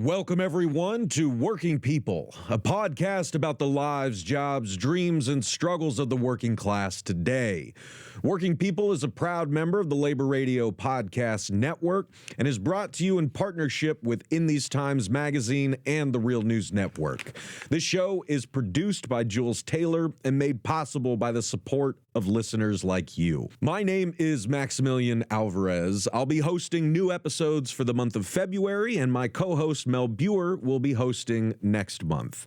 Welcome, everyone, to Working People, a podcast about the lives, jobs, dreams, and struggles of the working class today. Working People is a proud member of the Labor Radio Podcast Network and is brought to you in partnership with In These Times magazine and the Real News Network. This show is produced by Jules Taylor and made possible by the support of listeners like you. My name is Maximillian Alvarez. I'll be hosting new episodes for the month of February, and my co-host Mel Baehr will be hosting next month.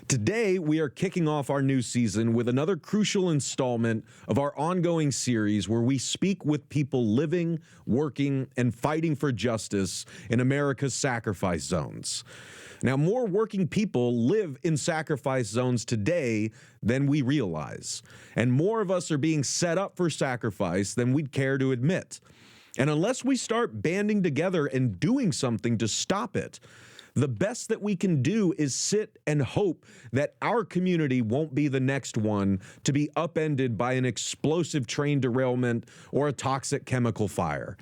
Today, we are kicking off our new season with another crucial installment of our ongoing series where we speak with people living, working, and fighting for justice in America's sacrifice zones. Now, more working people live in sacrifice zones today than we realize, and more of us are being set up for sacrifice than we'd care to admit. And unless we start banding together and doing something to stop it, the best that we can do is sit and hope that our community won't be the next one to be upended by an explosive train derailment or a toxic chemical fire.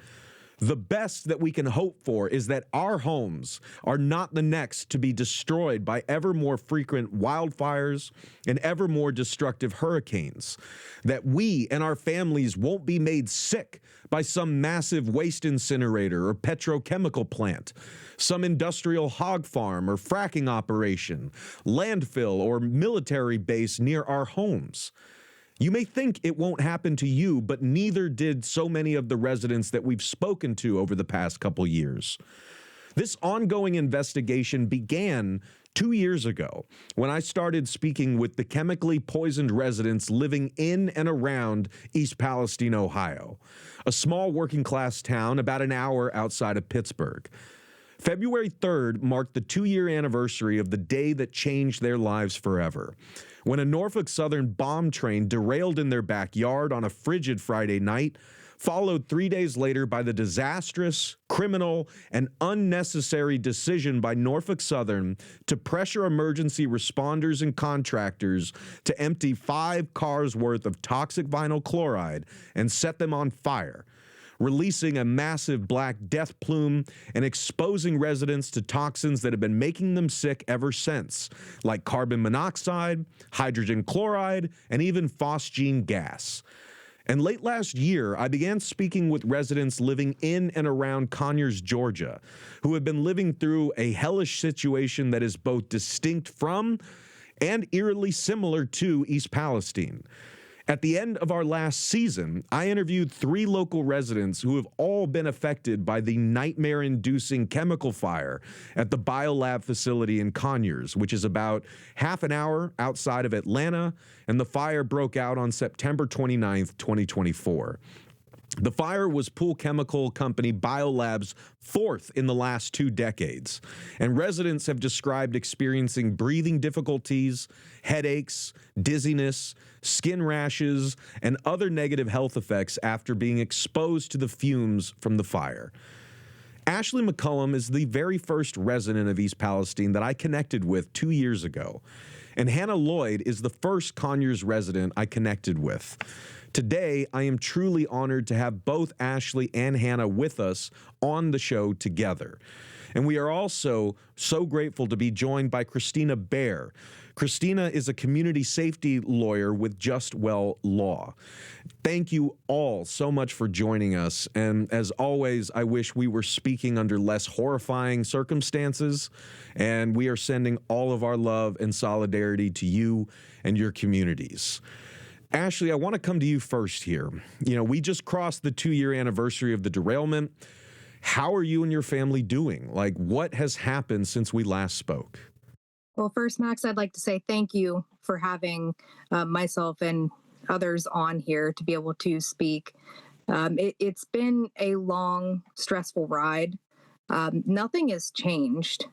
The best that we can hope for is that our homes are not the next to be destroyed by ever more frequent wildfires and ever more destructive hurricanes, that we and our families won't be made sick by some massive waste incinerator or petrochemical plant, some industrial hog farm or fracking operation, landfill or military base near our homes. You may think it won't happen to you, but neither did so many of the residents that we've spoken to over the past couple years. This ongoing investigation began 2 years ago when I started speaking with the chemically poisoned residents living in and around East Palestine, Ohio, a small working-class town about an hour outside of Pittsburgh. February 3rd marked the 2-year anniversary of the day that changed their lives forever, when a Norfolk Southern bomb train derailed in their backyard on a frigid Friday night, followed 3 days later by the disastrous, criminal, and unnecessary decision by Norfolk Southern to pressure emergency responders and contractors to empty 5 cars worth of toxic vinyl chloride and set them on fire, releasing a massive black death plume and exposing residents to toxins that have been making them sick ever since, like carbon monoxide, hydrogen chloride, and even phosgene gas. And late last year, I began speaking with residents living in and around Conyers, Georgia, who have been living through a hellish situation that is both distinct from and eerily similar to East Palestine. At the end of our last season, I interviewed 3 local residents who have all been affected by the nightmare-inducing chemical fire at the BioLab facility in Conyers, which is about half an hour outside of Atlanta, and the fire broke out on September 29th, 2024. The fire was pool chemical company BioLab's 4th in the last 2 decades, and residents have described experiencing breathing difficulties, headaches, dizziness, skin rashes, and other negative health effects after being exposed to the fumes from the fire. Ashley McCollom is the very first resident of East Palestine that I connected with 2 years ago, and Hannah Loyd is the first Conyers resident I connected with. Today, I am truly honored to have both Ashley and Hannah with us on the show together. And we are also so grateful to be joined by Kristina Baehr. Kristina is a community safety lawyer with Just Well Law. Thank you all so much for joining us. And as always, I wish we were speaking under less horrifying circumstances. And we are sending all of our love and solidarity to you and your communities. Ashley, I want to come to you first here. You know, we just crossed the 2-year anniversary of the derailment. How are you and your family doing? Like, what has happened since we last spoke? Well, first, Max, I'd like to say thank you for having myself and others on here to be able to speak. It's been a long, stressful ride. Nothing has changed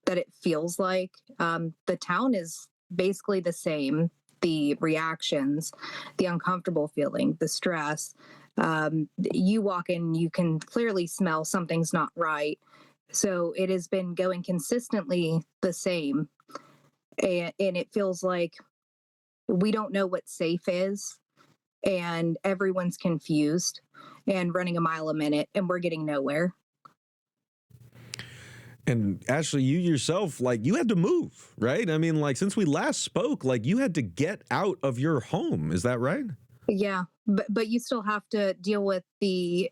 that it feels like. The town is basically the same. The reactions, the uncomfortable feeling, the stress. You walk in, you can clearly smell something's not right. So it has been going consistently the same. And it feels like we don't know what safe is, and everyone's confused and running a mile a minute, and we're getting nowhere. And Ashley, you yourself, like, you had to move, right? I mean, like, since we last spoke, like, you had to get out of your home. Is that right? Yeah, but you still have to deal with the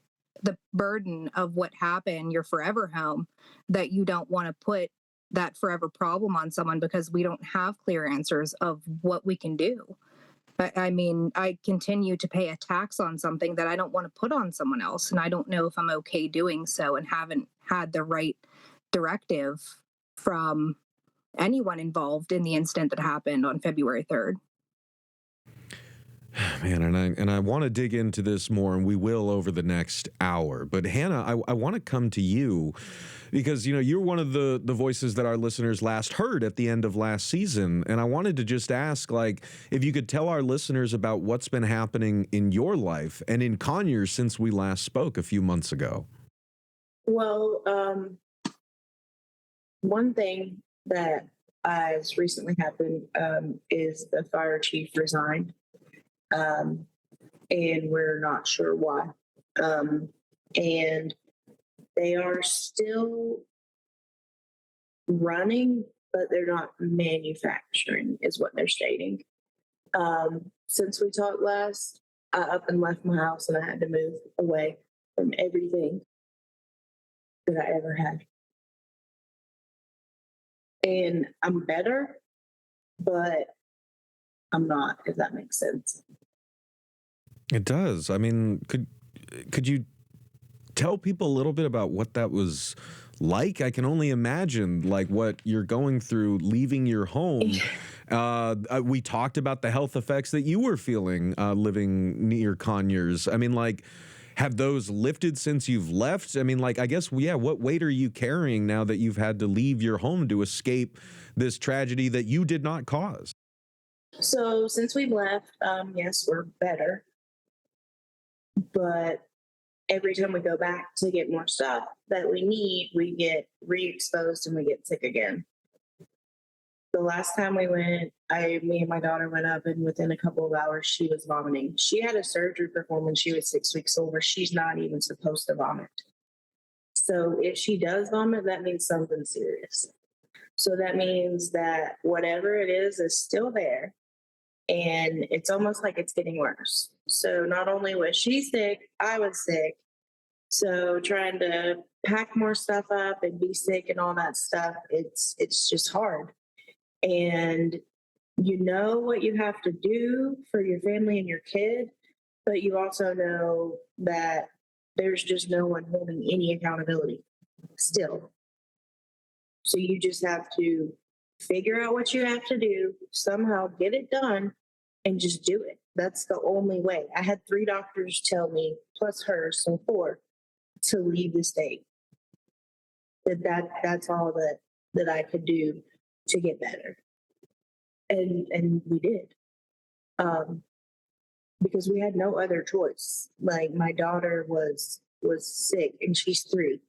burden of what happened, your forever home, that you don't want to put that forever problem on someone because we don't have clear answers of what we can do. I mean, I continue to pay a tax on something that I don't want to put on someone else, and I don't know if I'm okay doing so, and haven't had the right directive from anyone involved in the incident that happened on February 3rd. Man, and I want to dig into this more, and we will over the next hour. But Hannah, I want to come to you because, you know, you're one of the voices that our listeners last heard at the end of last season. And I wanted to just ask, like, if you could tell our listeners about what's been happening in your life and in Conyers since we last spoke a few months ago. Well, one thing that has recently happened is the fire chief resigned. And we're not sure why. And they are still running, but they're not manufacturing, is what they're stating. Since we talked last, I up and left my house, and I had to move away from everything that I ever had. And I'm better, but I'm not, if that makes sense. It does. I mean, could you tell people a little bit about what that was like? I can only imagine, like, what you're going through leaving your home. We talked about the health effects that you were feeling living near Conyers. I mean, like, have those lifted since you've left? I mean, like, I guess, yeah, what weight are you carrying now that you've had to leave your home to escape this tragedy that you did not cause? So since we've left, yes, we're better. But every time we go back to get more stuff that we need, we get re-exposed and we get sick again. The last time we went, me and my daughter went up, and within a couple of hours, she was vomiting. She had a surgery performed when she was 6 weeks old, where she's not even supposed to vomit. So if she does vomit, that means something serious. So that means that whatever it is still there. And it's almost like it's getting worse. So not only was she sick, I was sick. So trying to pack more stuff up and be sick and all that stuff, it's just hard. And you know what you have to do for your family and your kid, but you also know that there's just no one holding any accountability still. So you just have to figure out what you have to do, somehow get it done, and just do it. That's the only way. I had 3 doctors tell me, plus her, so 4, to leave the state. That's all that I could do to get better. And we did. Because we had no other choice. Like, my daughter was sick, and she's 3.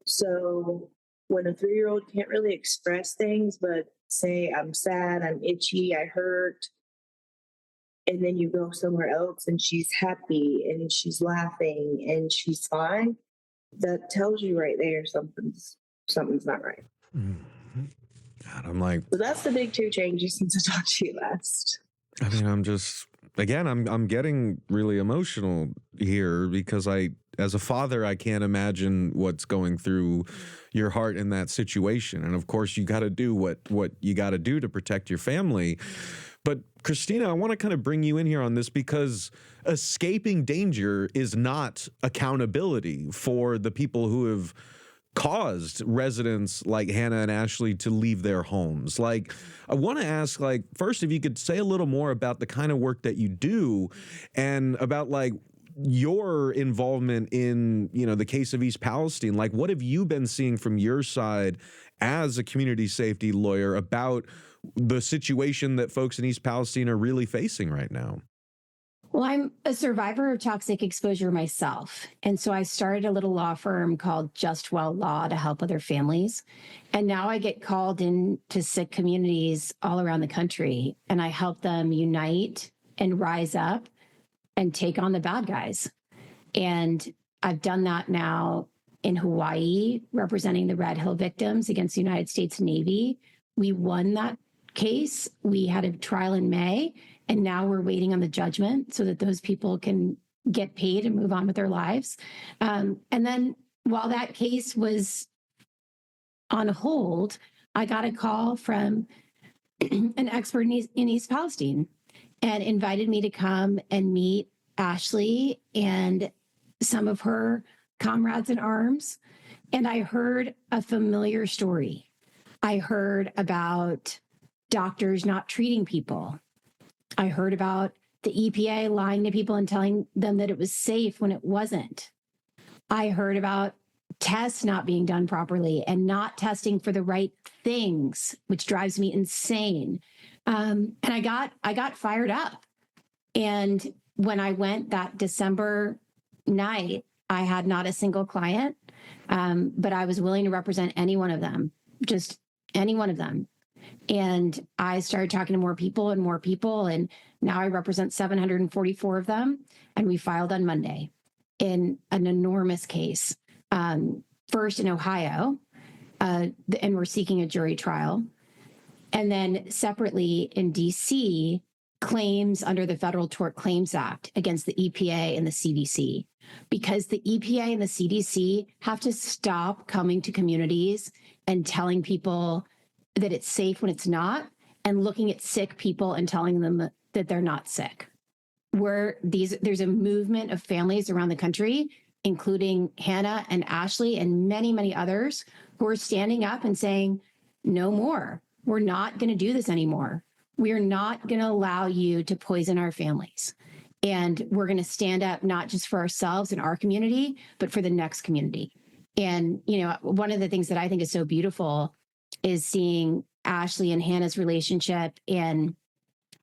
So when a 3-year-old can't really express things, but say, I'm sad, I'm itchy, I hurt, and then you go somewhere else and she's happy and she's laughing and she's fine, that tells you right there something's not right. Mm-hmm. God, I'm like, so that's the big 2 changes since I talked to you last. I mean, I'm getting really emotional here because as a father, I can't imagine what's going through your heart in that situation. And of course, you got to do what you got to do to protect your family. But Kristina, I want to kind of bring you in here on this because escaping danger is not accountability for the people who have caused residents like Hannah and Ashley to leave their homes. Like, I want to ask, like, first, if you could say a little more about the kind of work that you do and about, like, your involvement in, you know, the case of East Palestine. Like, what have you been seeing from your side as a community safety lawyer about the situation that folks in East Palestine are really facing right now? Well, I'm a survivor of toxic exposure myself. And so I started a little law firm called Just Well Law to help other families. And now I get called into sick communities all around the country, and I help them unite and rise up and take on the bad guys. And I've done that now in Hawaii representing the Red Hill victims against the United States Navy. We won that case. We had a trial in May, and now we're waiting on the judgment so that those people can get paid and move on with their lives. And then while that case was on hold, I got a call from an expert in East Palestine and invited me to come and meet Ashley and some of her comrades in arms. And I heard a familiar story. I heard about doctors not treating people. I heard about the EPA lying to people and telling them that it was safe when it wasn't. I heard about tests not being done properly and not testing for the right things, which drives me insane. And I got fired up. And when I went that December night, I had not a single client, but I was willing to represent any one of them, just any one of them. And I started talking to more people, and now I represent 744 of them. And we filed on Monday in an enormous case. First in Ohio, and we're seeking a jury trial. And then separately in DC, claims under the Federal Tort Claims Act against the EPA and the CDC, because the EPA and the CDC have to stop coming to communities and telling people that it's safe when it's not, and looking at sick people and telling them that they're not sick. There's a movement of families around the country, including Hannah and Ashley and many, many others, who are standing up and saying, no more. We're not going to do this anymore. We are not going to allow you to poison our families. And we're going to stand up not just for ourselves and our community, but for the next community. And, one of the things that I think is so beautiful is seeing Ashley and Hannah's relationship. And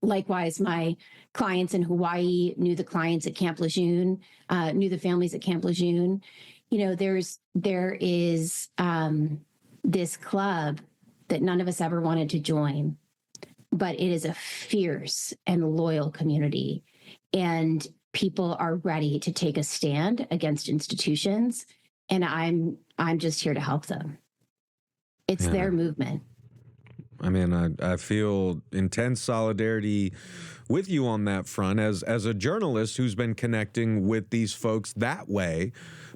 likewise, my clients in Hawaii knew the clients at Camp Lejeune, knew the families at Camp Lejeune. There is this club that none of us ever wanted to join, but it is a fierce and loyal community. And people are ready to take a stand against institutions. And I'm just here to help them. It's their movement. I mean, I feel intense solidarity with you on that front as a journalist who's been connecting with these folks that way,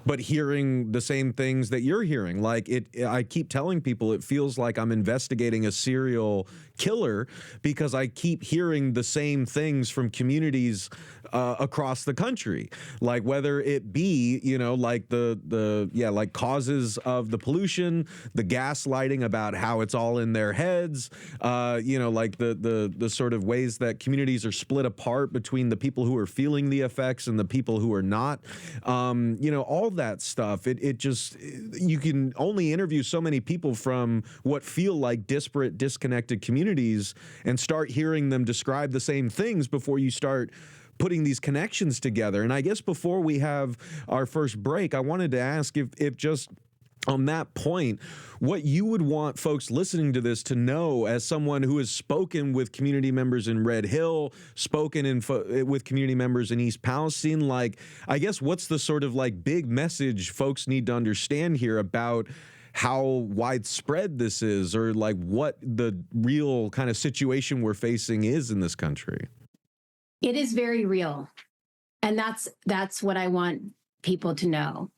but hearing the same things that you're hearing. I keep telling people it feels like I'm investigating a serial killer because I keep hearing the same things from communities across the country, like whether it be, like like causes of the pollution, the gaslighting about how it's all in their heads, like the sort of ways that communities are split apart between the people who are feeling the effects and the people who are not, all that stuff. It just, you can only interview so many people from what feel like disparate, disconnected communities and start hearing them describe the same things before you start putting these connections together. And I guess before we have our first break, I wanted to ask if just on that point, what you would want folks listening to this to know as someone who has spoken with community members in Red Hill, spoken with community members in East Palestine, I guess what's the sort of big message folks need to understand here about how widespread this is, or what the real kind of situation we're facing is in this country? It is very real. And that's what I want people to know.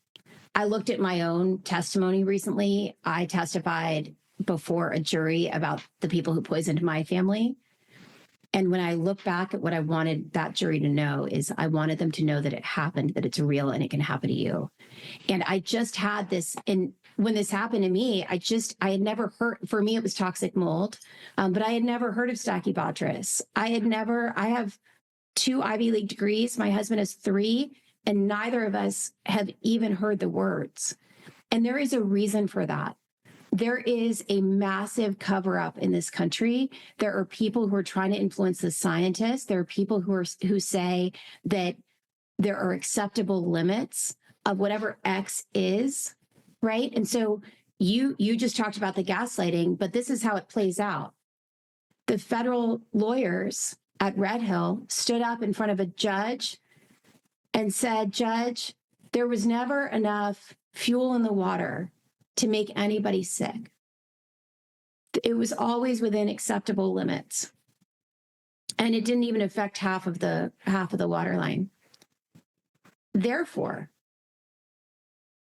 I looked at my own testimony recently. I testified before a jury about the people who poisoned my family. And when I look back at what I wanted that jury to know is I wanted them to know that it happened, that it's real and it can happen to you. And I just had this, and when this happened to me, I had never heard, for me, it was toxic mold, but I had never heard of Stachybotrys. I have 2 Ivy League degrees. My husband has 3. And neither of us have even heard the words. And there is a reason for that. There is a massive cover-up in this country. There are people who are trying to influence the scientists. There are people who say that there are acceptable limits of whatever X is, right? And so you just talked about the gaslighting, but this is how it plays out. The federal lawyers at Red Hill stood up in front of a judge and said, Judge, there was never enough fuel in the water to make anybody sick. It was always within acceptable limits. And it didn't even affect half of the water line. Therefore,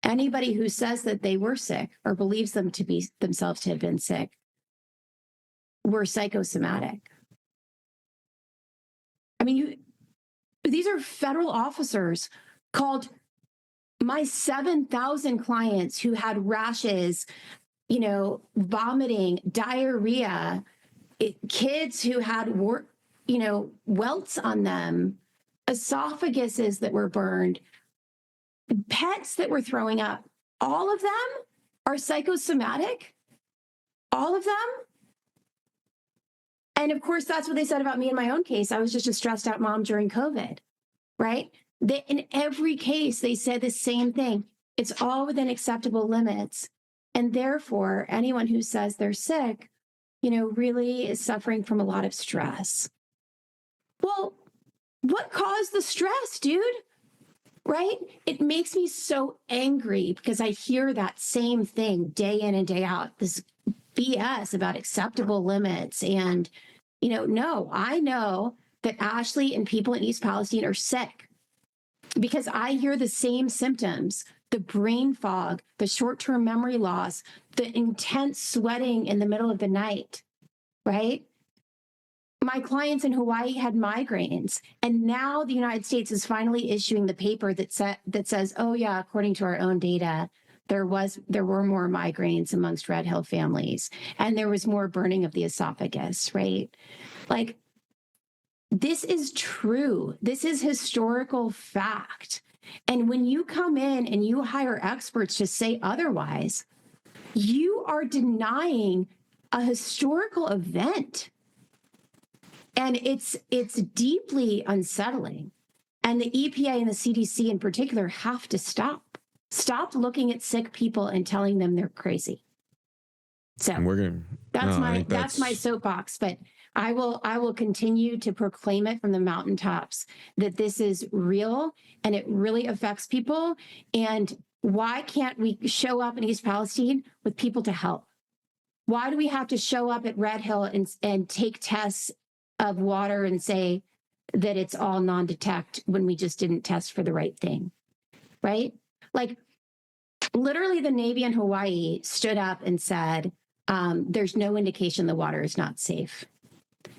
anybody who says that they were sick or believes them to be themselves to have been sick were psychosomatic. I mean, these are federal officers called my 7,000 clients who had rashes, vomiting, diarrhea, kids who had welts on them, esophaguses that were burned, pets that were throwing up. All of them are psychosomatic. All of them. And of course, that's what they said about me in my own case. I was just a stressed out mom during COVID, right? In every case, they said the same thing. It's all within acceptable limits. And therefore, anyone who says they're sick, really is suffering from a lot of stress. Well, what caused the stress, dude? Right? It makes me so angry because I hear that same thing day in and day out, this BS about acceptable limits. And, no, I know that Ashley and people in East Palestine are sick because I hear the same symptoms, the brain fog, the short-term memory loss, the intense sweating in the middle of the night, right? My clients in Hawaii had migraines, and now the United States is finally issuing the paper that says, oh yeah, according to our own data, there were more migraines amongst Red Hill families, and there was more burning of the esophagus, right? Like, this is true. This is historical fact. And when you come in and you hire experts to say otherwise, you are denying a historical event. And it's deeply unsettling. And the EPA and the CDC in particular have to stop looking at sick people and telling them they're crazy. So that's my soapbox, but I will continue to proclaim it from the mountaintops that this is real and it really affects people. And why can't we show up in East Palestine with people to help? Why do we have to show up at Red Hill and take tests of water and say that it's all non-detect when we just didn't test for the right thing, right? Like, literally the Navy in Hawaii stood up and said, there's no indication the water is not safe.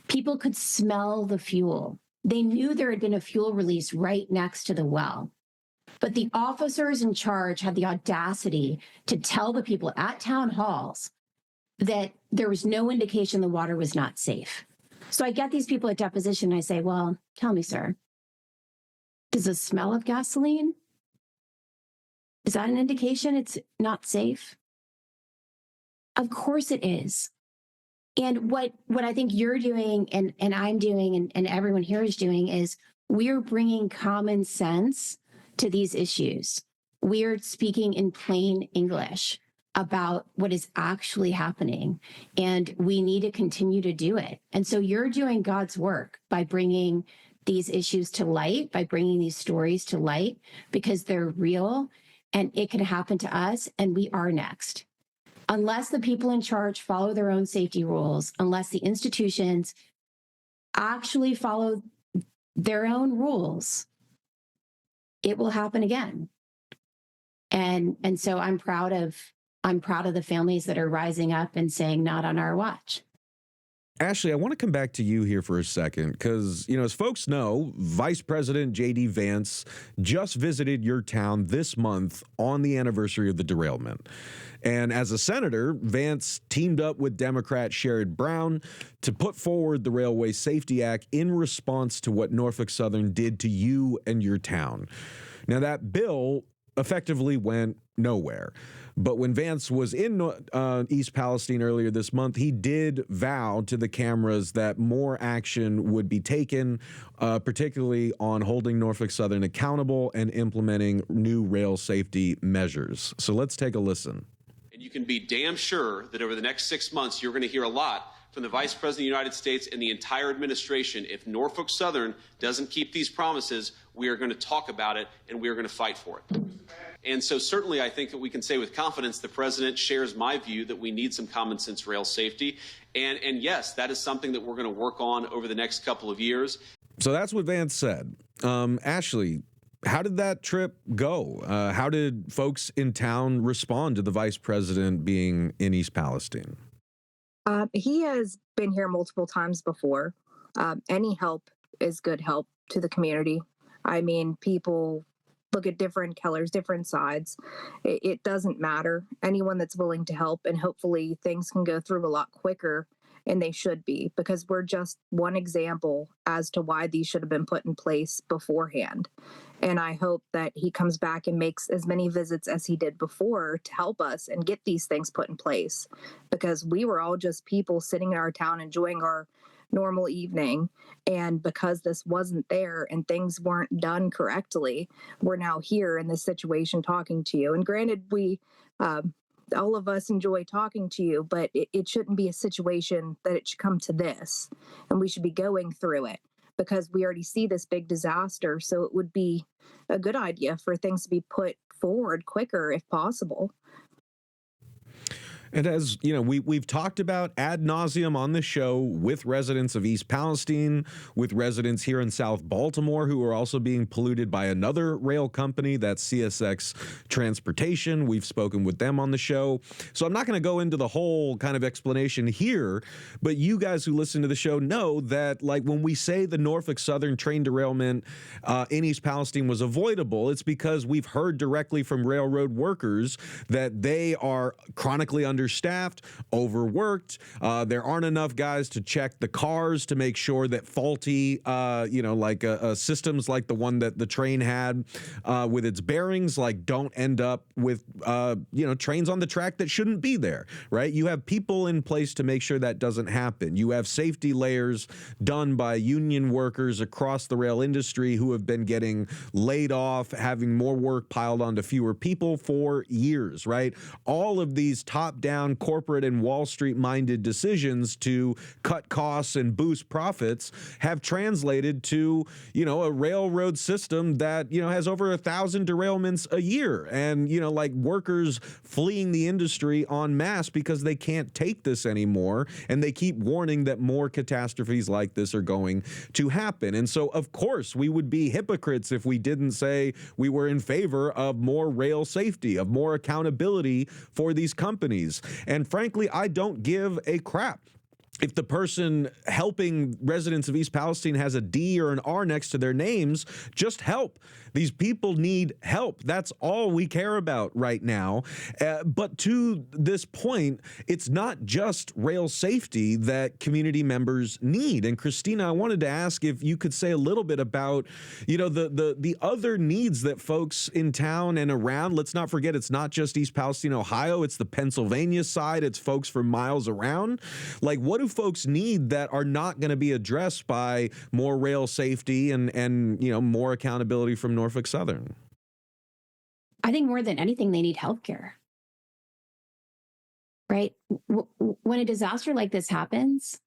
People could smell the fuel. They knew there had been a fuel release right next to the well. But the officers in charge had the audacity to tell the people at town halls that there was no indication the water was not safe. So I get these people at deposition and I say, well, tell me, sir, does the smell of gasoline, is that an indication it's not safe? Of course it is. And what I think you're doing and I'm doing and everyone here is doing is we're bringing common sense to these issues. We're speaking in plain English about what is actually happening, and we need to continue to do it. And so you're doing God's work by bringing these issues to light, by bringing these stories to light, because they're real and it can happen to us, and we are next. Unless the people in charge follow their own safety rules, unless the institutions actually follow their own rules, it will happen again. And so I'm proud of the families that are rising up and saying, not on our watch. Ashley, I want to come back to you here for a second because, as folks know, Vice President J.D. Vance just visited your town this month on the anniversary of the derailment. And as a senator, Vance teamed up with Democrat Sherrod Brown to put forward the Railway Safety Act in response to what Norfolk Southern did to you and your town. Now, that bill effectively went nowhere. But when Vance was in East Palestine earlier this month, he did vow to the cameras that more action would be taken, particularly on holding Norfolk Southern accountable and implementing new rail safety measures. So let's take a listen. And you can be damn sure that over the next 6 months, you're going to hear a lot from the Vice President of the United States and the entire administration. If Norfolk Southern doesn't keep these promises, we are going to talk about it and we are going to fight for it. And so certainly I think that we can say with confidence the president shares my view that we need some common sense rail safety. And yes, that is something that we're going to work on over the next couple of years. So that's what Vance said. Ashley, how did that trip go? How did folks in town respond to the vice president being in East Palestine? He has been here multiple times before. Any help is good help to the community. I mean, people look at different colors, different sides. It doesn't matter. Anyone that's willing to help, and hopefully things can go through a lot quicker, and they should be, because we're just one example as to why these should have been put in place beforehand. And I hope that he comes back and makes as many visits as he did before to help us and get these things put in place, because we were all just people sitting in our town enjoying our normal evening. And because this wasn't there and things weren't done correctly, we're now here in this situation talking to you. And granted, we, all of us enjoy talking to you, but it shouldn't be a situation that it should come to this. And we should be going through it because we already see this big disaster. So it would be a good idea for things to be put forward quicker if possible. And as you know, we've talked about ad nauseum on the show with residents of East Palestine, with residents here in South Baltimore who are also being polluted by another rail company, that's CSX Transportation. We've spoken with them on the show. So I'm not going to go into the whole kind of explanation here, but you guys who listen to the show know that, like, when we say the Norfolk Southern train derailment in East Palestine was avoidable, it's because we've heard directly from railroad workers that they are chronically understaffed, overworked. There aren't enough guys to check the cars to make sure that faulty, systems like the one that the train had with its bearings, like, don't end up with, trains on the track that shouldn't be there, right? You have people in place to make sure that doesn't happen. You have safety layers done by union workers across the rail industry who have been getting laid off, having more work piled onto fewer people for years, right? All of these top-down corporate and Wall Street minded decisions to cut costs and boost profits have translated to, a railroad system that, has over 1,000 derailments a year, and, workers fleeing the industry en masse because they can't take this anymore. And they keep warning that more catastrophes like this are going to happen. And so, of course, we would be hypocrites if we didn't say we were in favor of more rail safety, of more accountability for these companies. And frankly, I don't give a crap if the person helping residents of East Palestine has a D or an R next to their names. Just help. These people need help. That's all we care about right now. But to this point, it's not just rail safety that community members need. And Kristina, I wanted to ask if you could say a little bit about, the other needs that folks in town and around. Let's not forget, it's not just East Palestine, Ohio. It's the Pennsylvania side. It's folks from miles around. Like, what do folks need that are not going to be addressed by more rail safety and more accountability from Norfolk Southern? I think more than anything, they need healthcare. Right? When a disaster like this happens,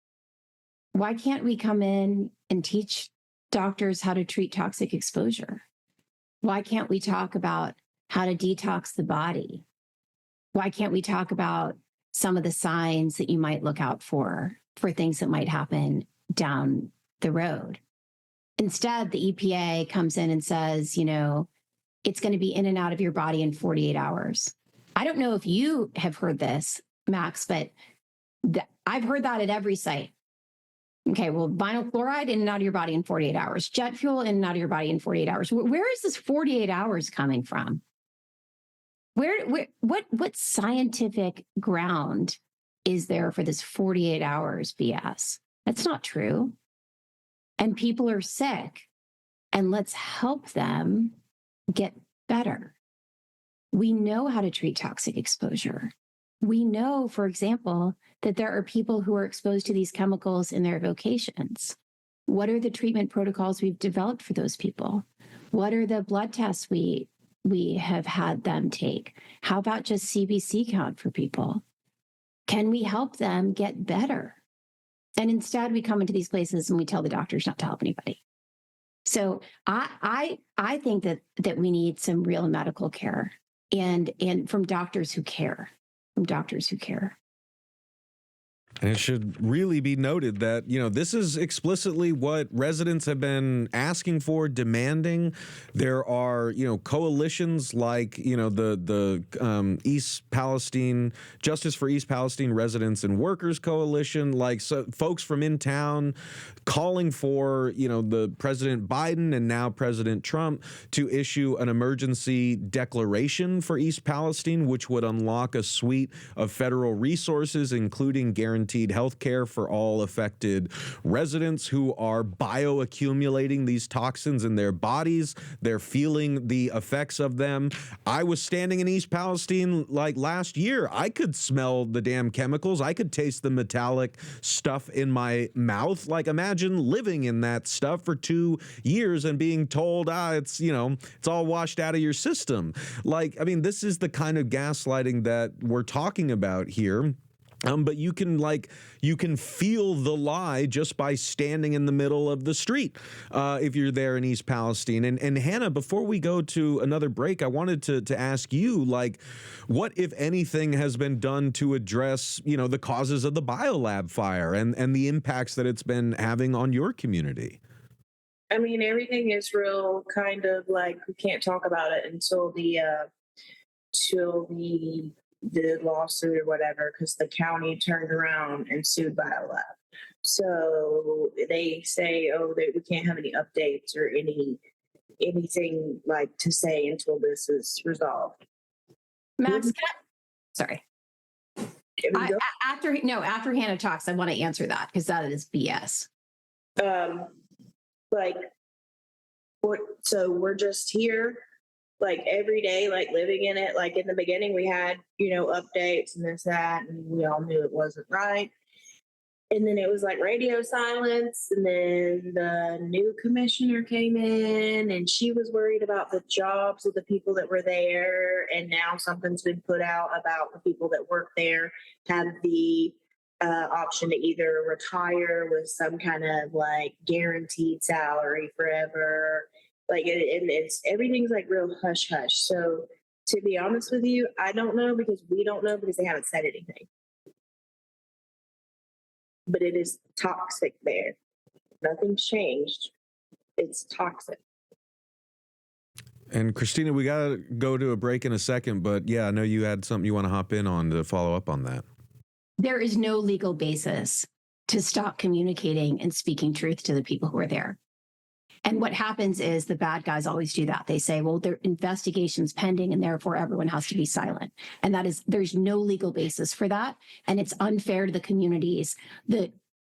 why can't we come in and teach doctors how to treat toxic exposure? Why can't we talk about how to detox the body? Why can't we talk about some of the signs that you might look out for things that might happen down the road? Instead, the EPA comes in and says, it's going to be in and out of your body in 48 hours. I don't know if you have heard this, Max, but I've heard that at every site. Okay, well, vinyl chloride in and out of your body in 48 hours. Jet fuel in and out of your body in 48 hours. Where is this 48 hours coming from? What scientific ground is there for this 48 hours BS? That's not true. And people are sick, and let's help them get better. We know how to treat toxic exposure. We know, for example, that there are people who are exposed to these chemicals in their vocations. What are the treatment protocols we've developed for those people? What are the blood tests we have had them take? How about just CBC count for people? Can we help them get better? And instead, we come into these places and we tell the doctors not to help anybody. So I think that we need some real medical care and from doctors who care, And it should really be noted that, this is explicitly what residents have been asking for, demanding. There are, coalitions like, the East Palestine, Justice for East Palestine Residents and Workers Coalition, like folks from in town calling for, the President Biden and now President Trump to issue an emergency declaration for East Palestine, which would unlock a suite of federal resources, including guaranteed health care for all affected residents who are bioaccumulating these toxins in their bodies. They're feeling the effects of them. I was standing in East Palestine like last year. I could smell the damn chemicals. I could taste the metallic stuff in my mouth. Like, imagine living in that stuff for 2 years and being told, it's all washed out of your system. Like, I mean, this is the kind of gaslighting that we're talking about here. But you can feel the lie just by standing in the middle of the street if you're there in East Palestine. And Hannah, before we go to another break, I wanted to ask you, what, if anything, has been done to address, the causes of the BioLab fire and the impacts that it's been having on your community? I mean, everything is real kind of like we can't talk about it until the lawsuit or whatever, because the county turned around and sued BioLab. So they say, we can't have any updates or anything like to say until this is resolved. Max, sorry. After Hannah talks, I want to answer that because that is BS. So we're just here like every day, like living in it. Like in the beginning we had, updates and this, that, and we all knew it wasn't right. And then it was like radio silence. And then the new commissioner came in and she was worried about the jobs of the people that were there. And now something's been put out about the people that work there have the option to either retire with some kind of like guaranteed salary forever. Like, it's everything's like real hush hush. So to be honest with you, I don't know because we don't know because they haven't said anything. But it is toxic there. Nothing's changed. It's toxic. And Kristina, we got to go to a break in a second, but yeah, I know you had something you want to hop in on to follow up on that. There is no legal basis to stop communicating and speaking truth to the people who are there. And what happens is the bad guys always do that. They say, well, their investigation's pending and therefore everyone has to be silent. And there's no legal basis for that. And it's unfair to the communities. The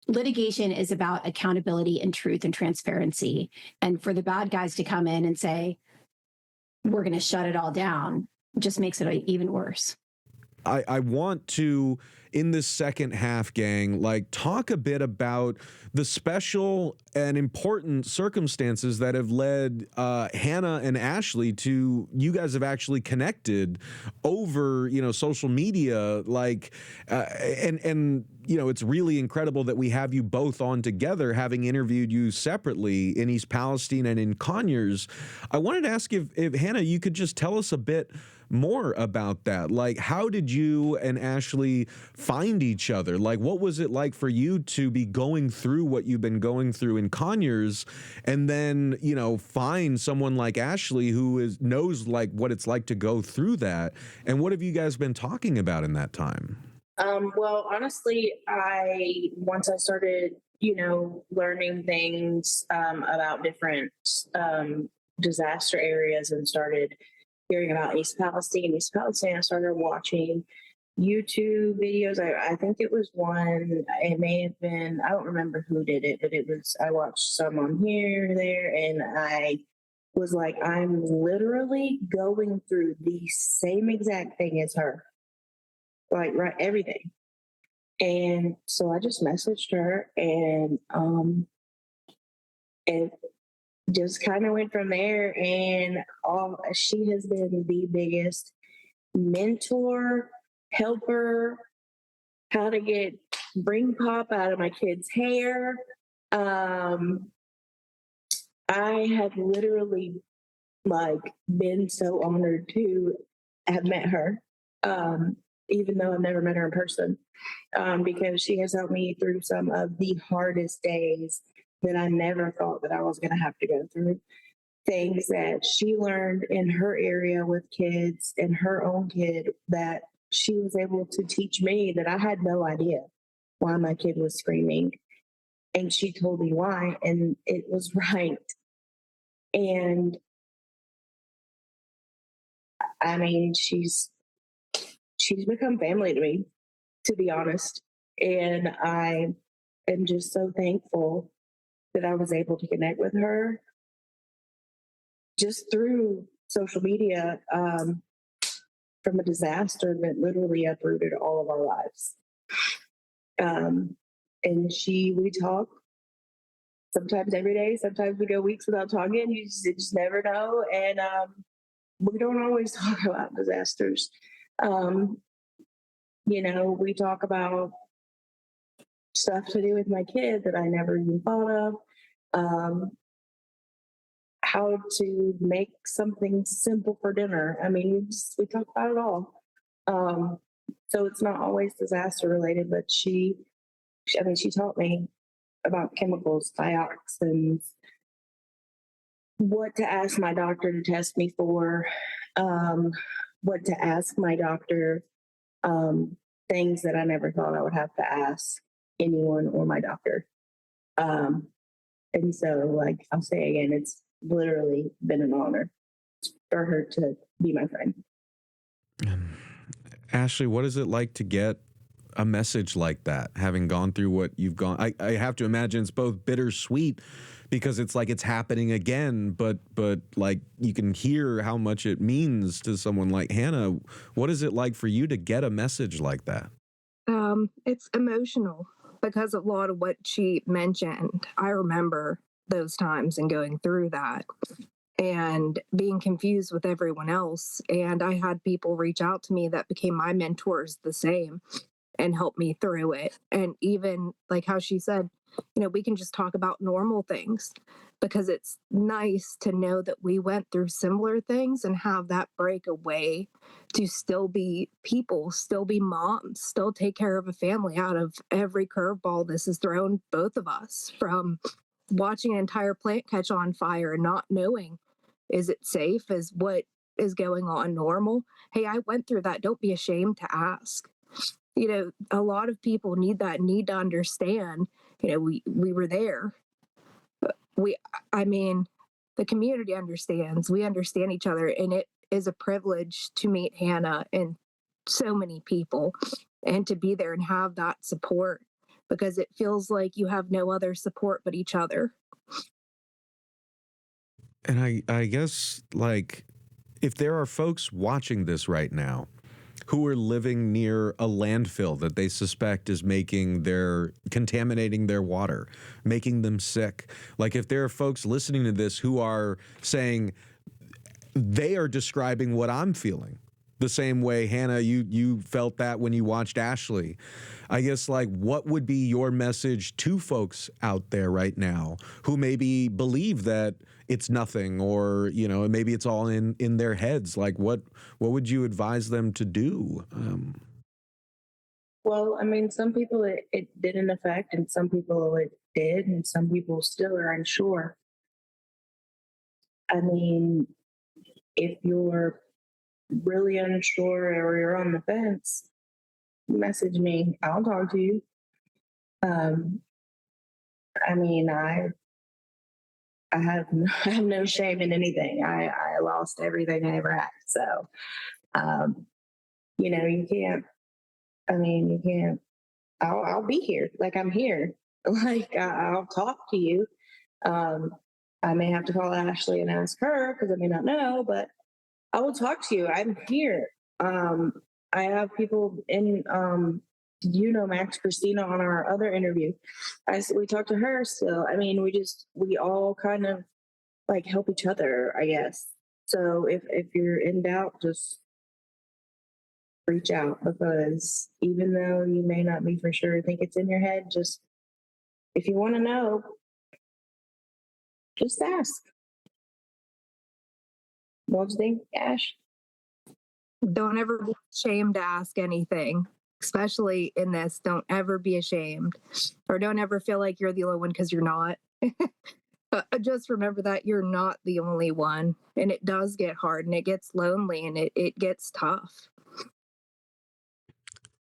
litigation is about accountability and truth and transparency. And for the bad guys to come in and say, we're going to shut it all down, just makes it even worse. I want to, in this second half, gang, talk a bit about the special and important circumstances that have led Hannah and Ashley to, you guys have actually connected over, social media, and it's really incredible that we have you both on together, having interviewed you separately in East Palestine and in Conyers. I wanted to ask if Hannah, you could just tell us a bit more about that. How did you and Ashley find each other? What was it like for you to be going through what you've been going through in Conyers and then, find someone like Ashley who knows what it's like to go through that? And what have you guys been talking about in that time? Well, honestly, once I started, learning things about different disaster areas and started hearing about East Palestine, I started watching YouTube videos. I think it was one, it may have been, I don't remember who did it, but I watched some on here, there, and I was like, I'm literally going through the same exact thing as her. Right, everything. And so I just messaged her and it just kind of went from there. And she has been the biggest mentor, helper, how to bring pop out of my kid's hair. I have literally been so honored to have met her, even though I've never met her in person, because she has helped me through some of the hardest days that I never thought that I was going to have to go through. Things that she learned in her area with kids and her own kid that she was able to teach me that I had no idea why my kid was screaming. And she told me why, and it was right. And I mean, she's become family to me, to be honest. And I am just so thankful that I was able to connect with her just through social media, from a disaster that literally uprooted all of our lives. And we talk sometimes every day, sometimes we go weeks without talking. You just never know. And we don't always talk about disasters. We talk about stuff to do with my kid that I never even thought of. How to make something simple for dinner. I mean, we talk about it all. So it's not always disaster related, but she taught me about chemicals, dioxins, what to ask my doctor to test me for, what to ask my doctor, things that I never thought I would have to ask anyone or my doctor. And so, like I'll say again, it's literally been an honor for her to be my friend. Ashley, what is it like to get a message like that, having gone through what you've gone? I have to imagine it's both bittersweet because it's like it's happening again, but like you can hear how much it means to someone like Hannah. What is it like for you to get a message like that? It's emotional because a lot of what she mentioned, I remember those times and going through that and being confused with everyone else. And I had people reach out to me that became my mentors the same and helped me through it. And even like how she said, we can just talk about normal things because it's nice to know that we went through similar things and have that break away to still be people, still be moms, still take care of a family out of every curveball this has thrown both of us, from watching an entire plant catch on fire and not knowing, is it safe? Is what is going on normal? Hey, I went through that. Don't be ashamed to ask. A lot of people need to understand, we were there. The community understands, we understand each other, and it is a privilege to meet Hannah and so many people and to be there and have that support, because it feels like you have no other support but each other. And I guess, like, if there are folks watching this right now who are living near a landfill that they suspect is contaminating their water, making them sick. Like, if there are folks listening to this who are saying they are describing what I'm feeling, the same way, Hannah, you felt that when you watched Ashley. I guess, like, what would be your message to folks out there right now who maybe believe that it's nothing, or, maybe it's all in their heads? Like, what would you advise them to do? Well, I mean, some people it didn't affect, and some people it did, and some people still are unsure. I mean, if you're really unsure or you're on the fence, message me. I'll talk to you. I mean, I have no shame in anything. I lost everything I ever had. So, you can't. I mean, you can't. I'll be here. Like, I'm here. Like, I'll talk to you. I may have to call Ashley and ask her because I may not know, but I will talk to you. I'm here. I have people in, Max, Kristina, on our other interview. We talked to her still. I mean, we all kind of like help each other, I guess. So if you're in doubt, just reach out, because even though you may not be for sure, think it's in your head, just if you want to know, just ask. What do you think, Ash? Don't ever be ashamed to ask anything, especially in this. Don't ever be ashamed, or don't ever feel like you're the only one, because you're not. But just remember that you're not the only one, and it does get hard, and it gets lonely, and it gets tough.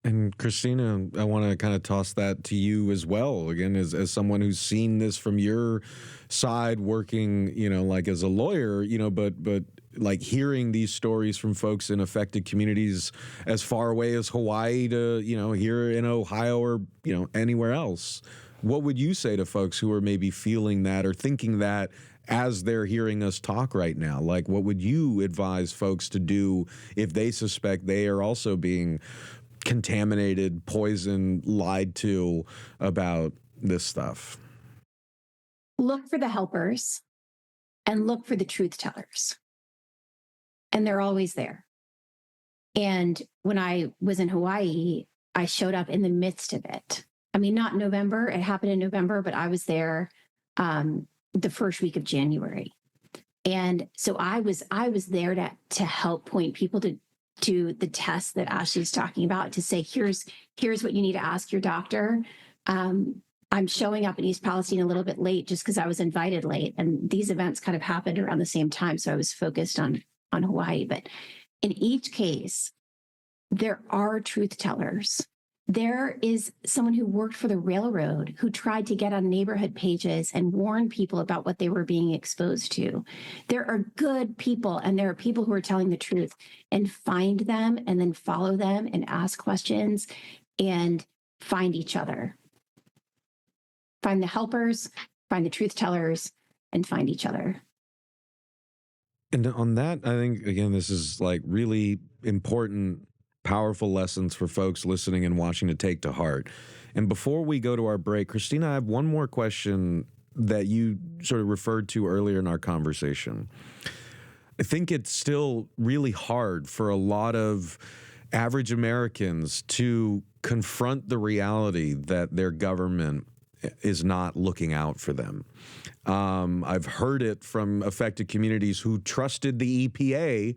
And Kristina, I want to kind of toss that to you as well. Again, as someone who's seen this from your side, working, like as a lawyer, but like hearing these stories from folks in affected communities as far away as Hawaii to, here in Ohio or, anywhere else. What would you say to folks who are maybe feeling that or thinking that as they're hearing us talk right now? Like, what would you advise folks to do if they suspect they are also being contaminated, poisoned, lied to about this stuff? Look for the helpers and look for the truth tellers. And they're always there. And when I was in Hawaii, I showed up in the midst of it. I mean, not November, it happened in November, but I was there the first week of January. And so I was there to help point people to the tests that Ashley's talking about, to say, here's what you need to ask your doctor. I'm showing up in East Palestine a little bit late just because I was invited late. And these events kind of happened around the same time. So I was focused on Hawaii. But in each case, there are truth tellers. There is someone who worked for the railroad who tried to get on neighborhood pages and warn people about what they were being exposed to. There are good people, and there are people who are telling the truth, and find them and then follow them and ask questions and find each other. Find the helpers, find the truth tellers, and find each other. And on that, I think, again, this is like really important, powerful lessons for folks listening and watching to take to heart. And before we go to our break, Kristina, I have one more question that you sort of referred to earlier in our conversation. I think it's still really hard for a lot of average Americans to confront the reality that their government is not looking out for them. I've heard it from affected communities who trusted the EPA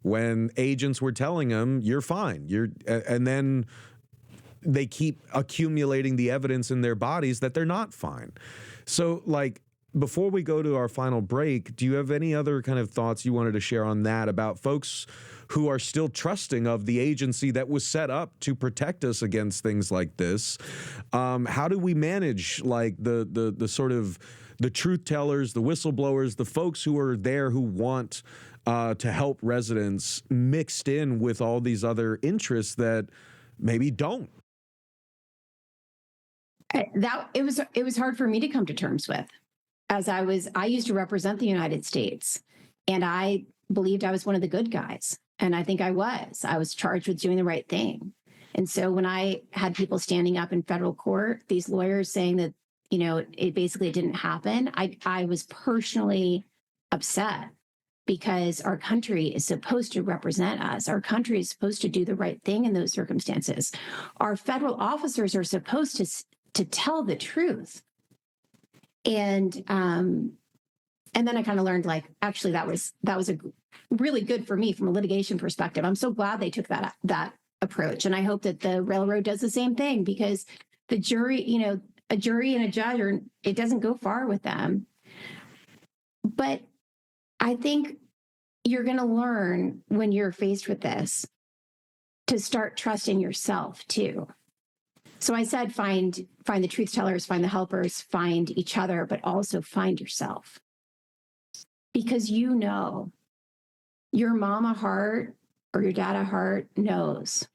when agents were telling them, you're fine. And then they keep accumulating the evidence in their bodies that they're not fine. So, like, before we go to our final break, do you have any other kind of thoughts you wanted to share on that about folks who are still trusting of the agency that was set up to protect us against things like this? How do we manage, like, the sort of the truth tellers, the whistleblowers, the folks who are there who want to help residents, mixed in with all these other interests that maybe don't? It was hard for me to come to terms with, as I used to represent the United States, and I believed I was one of the good guys. And I think I was charged with doing the right thing. And so when I had people standing up in federal court, these lawyers saying that, it basically didn't happen, I was personally upset, because our country is supposed to represent us. Our country is supposed to do the right thing in those circumstances. Our federal officers are supposed to tell the truth. And then I kind of learned, like, actually that was a really good for me from a litigation perspective. I'm so glad they took that approach. And I hope that the railroad does the same thing, because the jury, a jury and a judge, it doesn't go far with them. But I think you're going to learn, when you're faced with this, to start trusting yourself too. So I said, find the truth tellers, find the helpers, find each other, but also find yourself. Because your mama heart or your dada heart knows.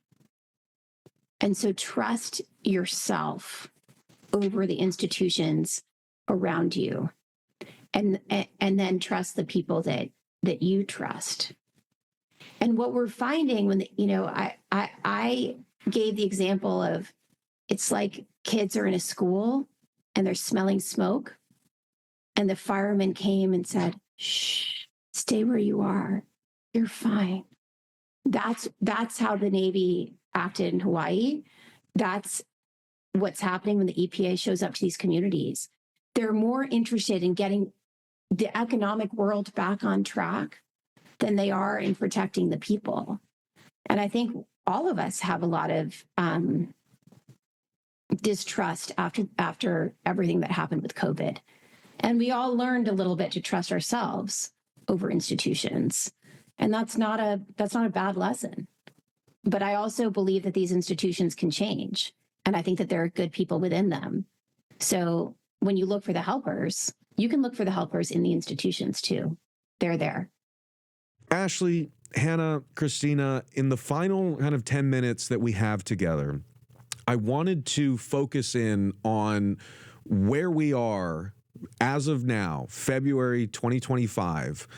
And so trust yourself over the institutions around you. And then trust the people that you trust. And what we're finding when I gave the example of, it's like kids are in a school and they're smelling smoke, and the fireman came and said, "Shh, stay where you are. You're fine." That's how the Navy acted in Hawaii. That's what's happening when the EPA shows up to these communities. They're more interested in getting the economic world back on track than they are in protecting the people. And I think all of us have a lot of distrust after everything that happened with COVID. And we all learned a little bit to trust ourselves over institutions. And that's not a bad lesson. But I also believe that these institutions can change. And I think that there are good people within them. So when you look for the helpers, you can look for the helpers in the institutions too. They're there. Ashley, Hannah, Kristina, in the final kind of 10 minutes that we have together, I wanted to focus in on where we are as of now, February 2025.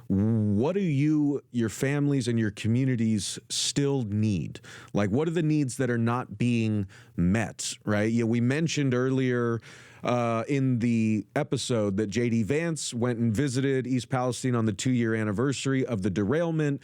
What do you, your families, and your communities still need? Like, what are the needs that are not being met, right? Yeah, we mentioned earlier in the episode that J.D. Vance went and visited East Palestine on the 2-year anniversary of the derailment,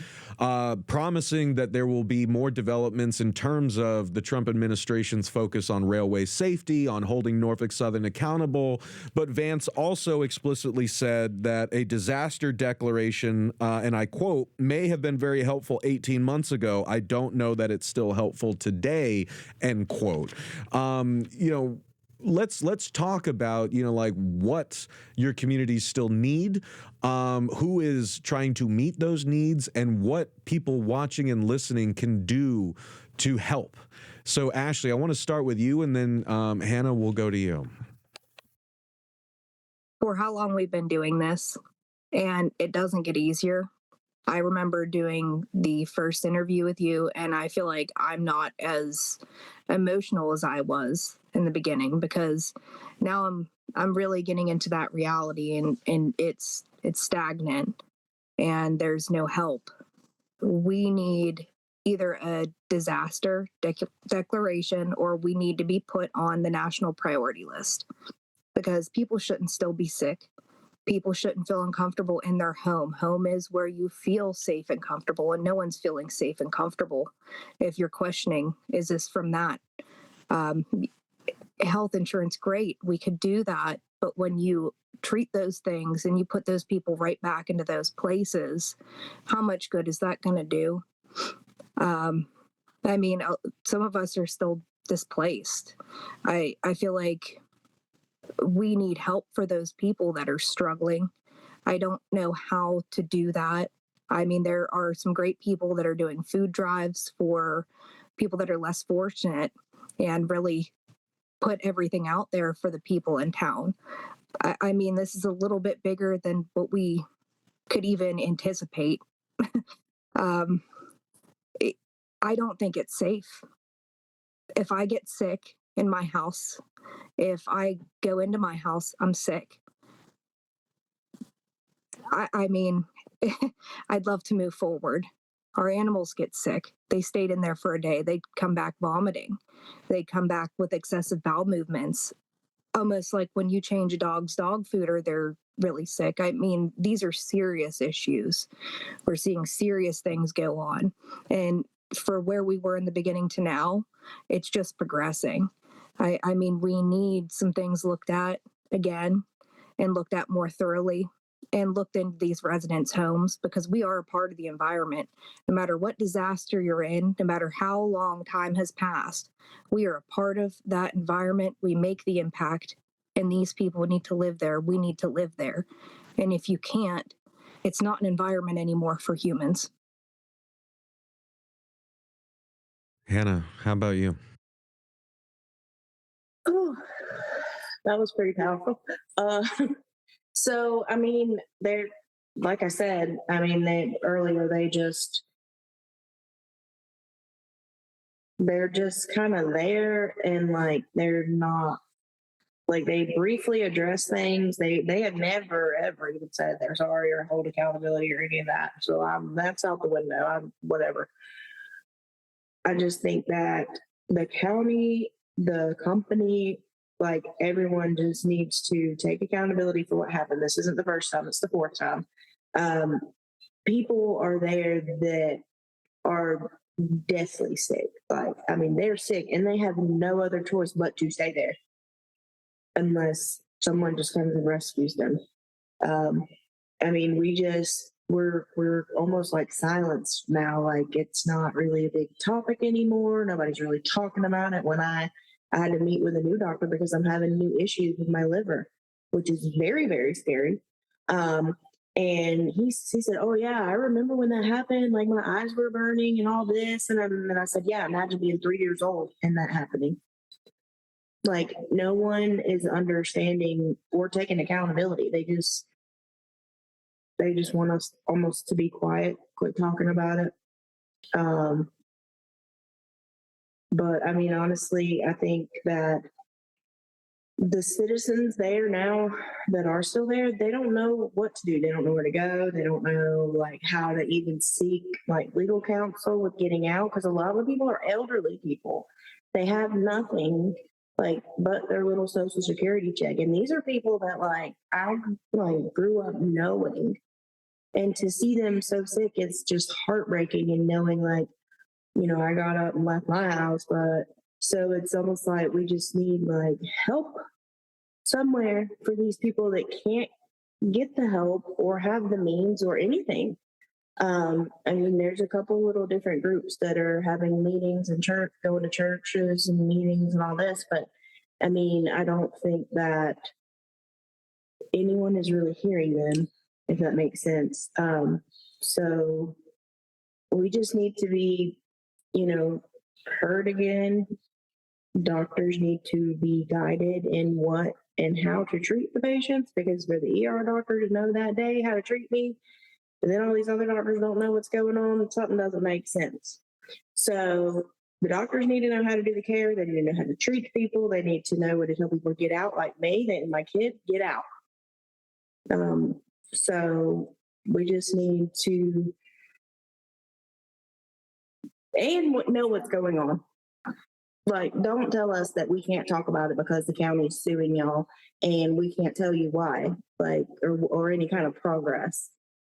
promising that there will be more developments in terms of the Trump administration's focus on railway safety, on holding Norfolk Southern accountable. But Vance also explicitly said that a disaster declaration, and I quote, may have been very helpful 18 months ago. I don't know that it's still helpful today, end quote. Let's talk about, like what your communities still need, who is trying to meet those needs, and what people watching and listening can do to help. So, Ashley, I want to start with you, and then Hannah, will go to you. For how long we've been doing this, and it doesn't get easier. I remember doing the first interview with you, and I feel like I'm not as emotional as I was in the beginning, because now I'm really getting into that reality, and it's stagnant and there's no help. We need either a disaster declaration, or we need to be put on the national priority list, because people shouldn't still be sick. People shouldn't feel uncomfortable in their home. Home is where you feel safe and comfortable, and no one's feeling safe and comfortable. If you're questioning, is this from that? Health insurance, great, we could do that. But when you treat those things and you put those people right back into those places, how much good is that going to do? I mean, some of us are still displaced. I feel like we need help for those people that are struggling. I don't know how to do that. I mean, there are some great people that are doing food drives for people that are less fortunate, and really put everything out there for the people in town. I mean, this is a little bit bigger than what we could even anticipate. I don't think it's safe. If I get sick in my house, if I go into my house, I'm sick. I mean, I'd love to move forward. Our animals get sick. They stayed in there for a day. They'd come back vomiting. They'd come back with excessive bowel movements, almost like when you change a dog's dog food or they're really sick. I mean, these are serious issues. We're seeing serious things go on. And for where we were in the beginning to now, it's just progressing. I mean, we need some things looked at again, and looked at more thoroughly, and looked into these residents' homes, because we are a part of the environment. No matter what disaster you're in, no matter how long time has passed, we are a part of that environment. We make the impact, and these people need to live there. We need to live there. And if you can't, it's not an environment anymore for humans. Hannah, how about you? Oh, that was pretty powerful. So, I mean, they're, like I said, I mean, they're just kind of there, and like, they're not, like, they briefly address things. They have never, ever even said they're sorry or hold accountability or any of that. So that's out the window. Whatever. I just think that the county, the company, like, everyone just needs to take accountability for what happened. This isn't the first time, it's the fourth time. People are there that are deathly sick. Like, I mean, they're sick and they have no other choice but to stay there unless someone just comes and rescues them. I mean, we just we're almost like silenced now. Like it's not really a big topic anymore. Nobody's really talking about it. When I had to meet with a new doctor because I'm having new issues with my liver, which is very, very scary. And he said, "Oh yeah, I remember when that happened. Like my eyes were burning and all this." And I said, "Yeah, imagine being 3 years old and that happening." Like no one is understanding or taking accountability. They just want us almost to be quiet, quit talking about it. But I mean, honestly, I think that the citizens there now that are still there, they don't know what to do. They don't know where to go. They don't know like how to even seek like legal counsel with getting out, because a lot of the people are elderly people. They have nothing like but their little social security check. And these are people that like I like grew up knowing. And to see them so sick, it's just heartbreaking. And knowing like, you know, I got up and left my house, but so it's almost like we just need like help somewhere for these people that can't get the help or have the means or anything. I mean, there's a couple little different groups that are having meetings and church, going to churches and meetings and all this, but I mean, I don't think that anyone is really hearing them, if that makes sense. So we just need to be, you know, heard again. Doctors need to be guided in what and how to treat the patients, because for the ER doctor to know that day how to treat me, and then all these other doctors don't know what's going on, something doesn't make sense. So the doctors need to know how to do the care. They need to know how to treat people. They need to know what to tell people get out, like me and my kid, get out. So we just need to know what's going on. Like, don't tell us that we can't talk about it because the county's suing y'all and we can't tell you why, like, or any kind of progress.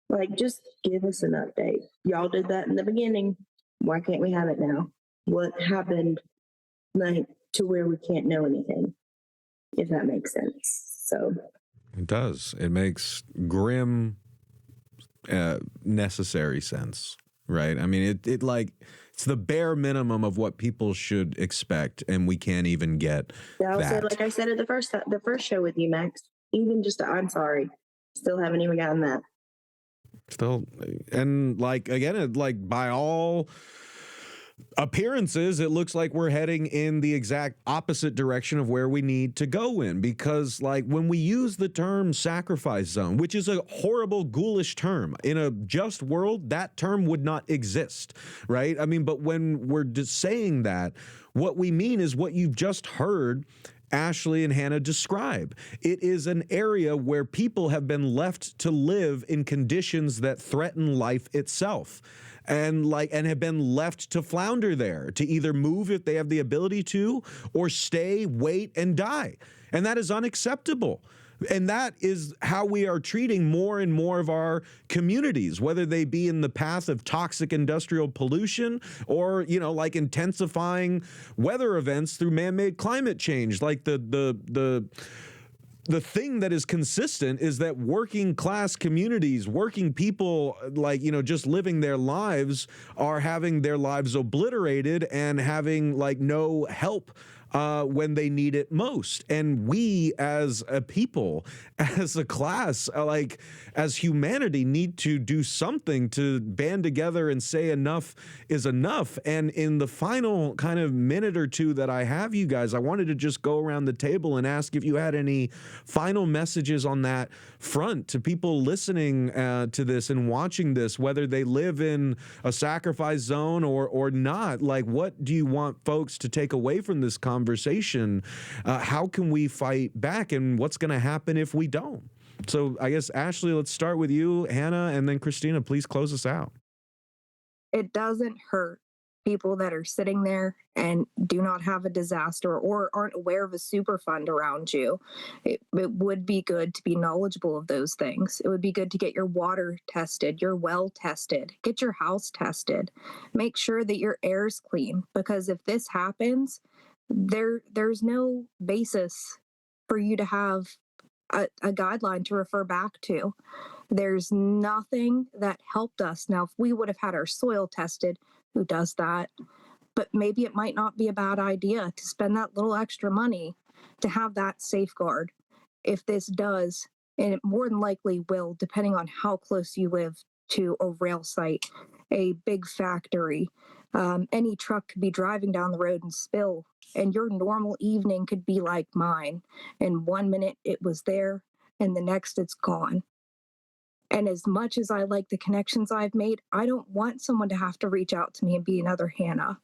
Like, just give us an update. Y'all did that in the beginning. Why can't we have it now? What happened, like, to where we can't know anything, if that makes sense. So it does. It makes grim, necessary sense, right? I mean, it like, it's the bare minimum of what people should expect, and we can't even get that. Like I said at the first show with you, Max, even just I'm sorry, still haven't even gotten that. Still, and like again, like by all appearances, it looks like we're heading in the exact opposite direction of where we need to go in, because like when we use the term sacrifice zone, which is a horrible, ghoulish term, in a just world, that term would not exist, right? I mean, but when we're just saying that, what we mean is what you've just heard Ashley and Hannah describe. It is an area where people have been left to live in conditions that threaten life itself, and have been left to flounder there, to either move if they have the ability to, or stay, wait, and die. And that is unacceptable. And that is how we are treating more and more of our communities, whether they be in the path of toxic industrial pollution or, you know, like intensifying weather events through man-made climate change. Like the thing that is consistent is that working class communities, working people, like, you know, just living their lives, are having their lives obliterated and having like no help when they need it most. And we as a people, as a class, like as humanity, need to do something to band together and say enough is enough. And in the final kind of minute or two that I have, you guys, I wanted to just go around the table and ask if you had any final messages on that front to people listening to this and watching this, whether they live in a sacrifice zone or not. Like, what do you want folks to take away from this conversation? How can we fight back, and what's going to happen if we don't? So I guess, Ashley, let's start with you, Hannah, and then Kristina, please close us out. It doesn't hurt people that are sitting there and do not have a disaster or aren't aware of a super fund around you. It would be good to be knowledgeable of those things. It would be good to get your water tested, your well tested, get your house tested, make sure that your air's clean, because if this happens, there's no basis for you to have a guideline to refer back to. There's nothing that helped us. Now, if we would have had our soil tested, who does that? But maybe it might not be a bad idea to spend that little extra money to have that safeguard. If this does, and it more than likely will, depending on how close you live to a rail site, a big factory, any truck could be driving down the road and spill, and your normal evening could be like mine. And 1 minute it was there, and the next it's gone. And as much as I like the connections I've made, I don't want someone to have to reach out to me and be another Hannah.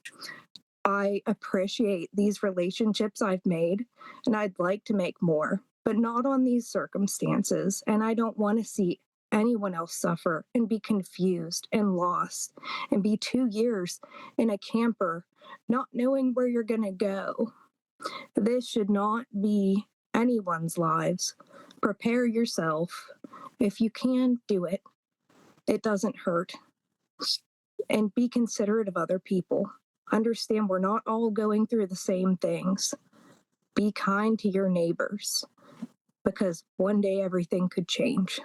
I appreciate these relationships I've made, and I'd like to make more, but not on these circumstances. And I don't want to see anyone else suffer and be confused and lost and be 2 years in a camper, not knowing where you're going to go. This should not be anyone's lives. Prepare yourself. If you can, do it. It doesn't hurt. And be considerate of other people. Understand we're not all going through the same things. Be kind to your neighbors, because one day everything could change.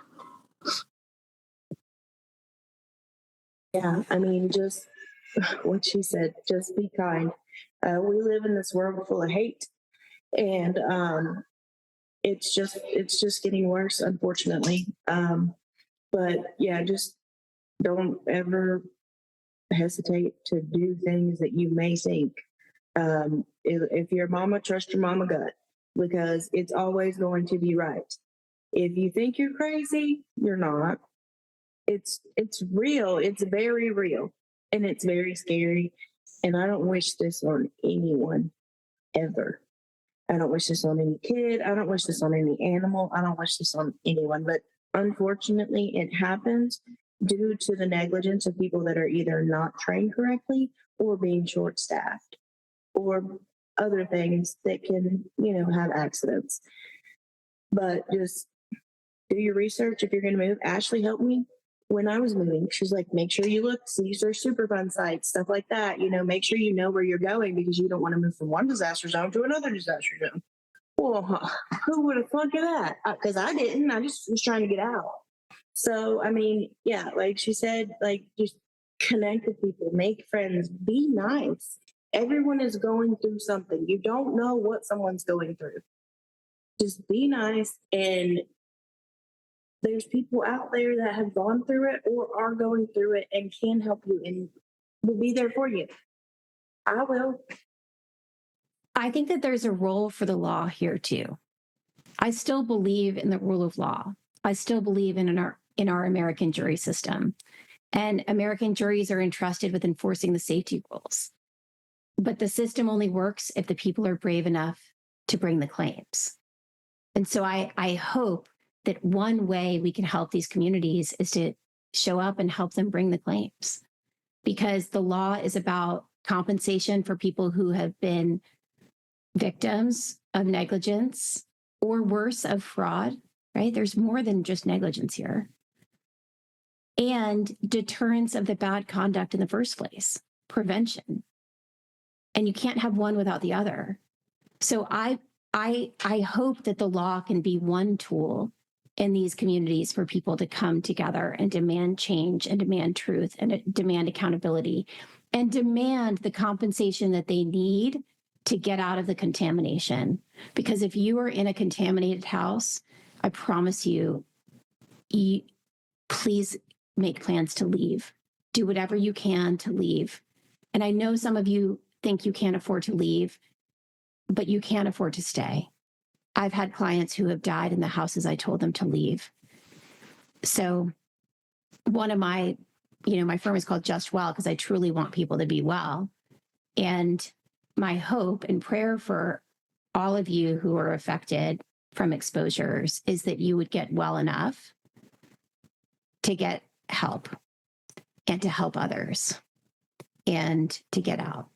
Yeah, I mean, just what she said, just be kind. We live in this world full of hate, and it's just getting worse, unfortunately. But yeah, just don't ever hesitate to do things that you may think. If you're a mama, trust your mama gut, because it's always going to be right. If you think you're crazy, you're not. It's real. It's very real, and it's very scary. And I don't wish this on anyone ever. I don't wish this on any kid. I don't wish this on any animal. I don't wish this on anyone. But unfortunately, it happens due to the negligence of people that are either not trained correctly or being short-staffed or other things that can, have accidents. But just do your research. If you're going to move, Ashley helped me when I was moving. She's like, make sure you look, see there's Superfund sites, stuff like that. Make sure you know where you're going, because you don't want to move from one disaster zone to another disaster zone. Well, who would have thought of that? Because I didn't. I just was trying to get out. So, I mean, yeah, like she said, like, just connect with people, make friends, be nice. Everyone is going through something. You don't know what someone's going through. Just be nice, and there's people out there that have gone through it or are going through it and can help you and will be there for you. I will. I think that there's a role for the law here too. I still believe in the rule of law. I still believe in our American jury system. And American juries are entrusted with enforcing the safety rules. But the system only works if the people are brave enough to bring the claims. And so I hope that one way we can help these communities is to show up and help them bring the claims, because the law is about compensation for people who have been victims of negligence or worse, of fraud, right? There's more than just negligence here. And deterrence of the bad conduct in the first place, prevention. And you can't have one without the other. So I hope that the law can be one tool in these communities for people to come together and demand change and demand truth and demand accountability and demand the compensation that they need to get out of the contamination. Because if you are in a contaminated house, I promise you, please make plans to leave. Do whatever you can to leave. And I know some of you think you can't afford to leave, but you can't afford to stay. I've had clients who have died in the houses I told them to leave. So one of my firm is called Just Well, because I truly want people to be well. And my hope and prayer for all of you who are affected from exposures is that you would get well enough to get help and to help others and to get out.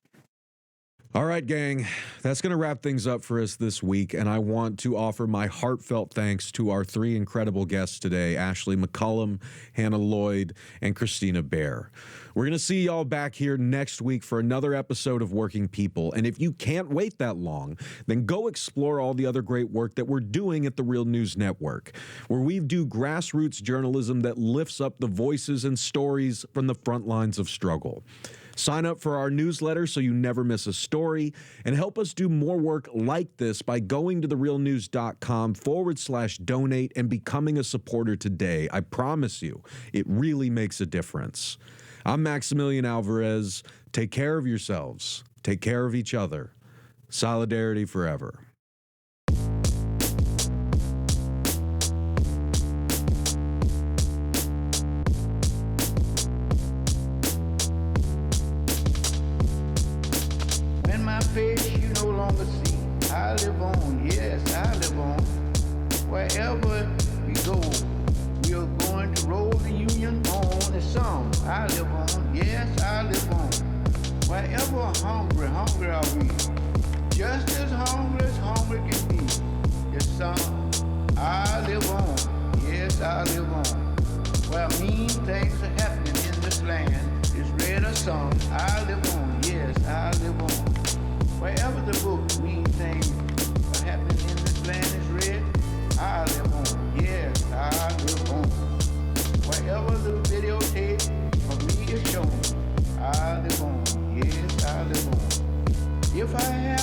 All right, gang, that's going to wrap things up for us this week, and I want to offer my heartfelt thanks to our three incredible guests today, Ashley McCollom, Hannah Loyd, and Kristina Baehr. We're going to see y'all back here next week for another episode of Working People, and if you can't wait that long, then go explore all the other great work that we're doing at the Real News Network, where we do grassroots journalism that lifts up the voices and stories from the front lines of struggle. Sign up for our newsletter so you never miss a story, and help us do more work like this by going to therealnews.com/donate and becoming a supporter today. I promise you, it really makes a difference. I'm Maximillian Alvarez. Take care of yourselves. Take care of each other. Solidarity forever. Face you no longer see. I live on, yes, I live on. Wherever we go, we are going to roll the Union on the song. I live on, yes, I live on. Wherever hungry are we. Just as hungry can be. The song, I live on, yes, I live on. Where mean things are happening in this land, is read a song. I live on, yes, I live on. Wherever the book mean things are happening in this land is read, I live on, yes, I live on. Wherever the videotape of me is shown, I live on, yes, I live on. If I had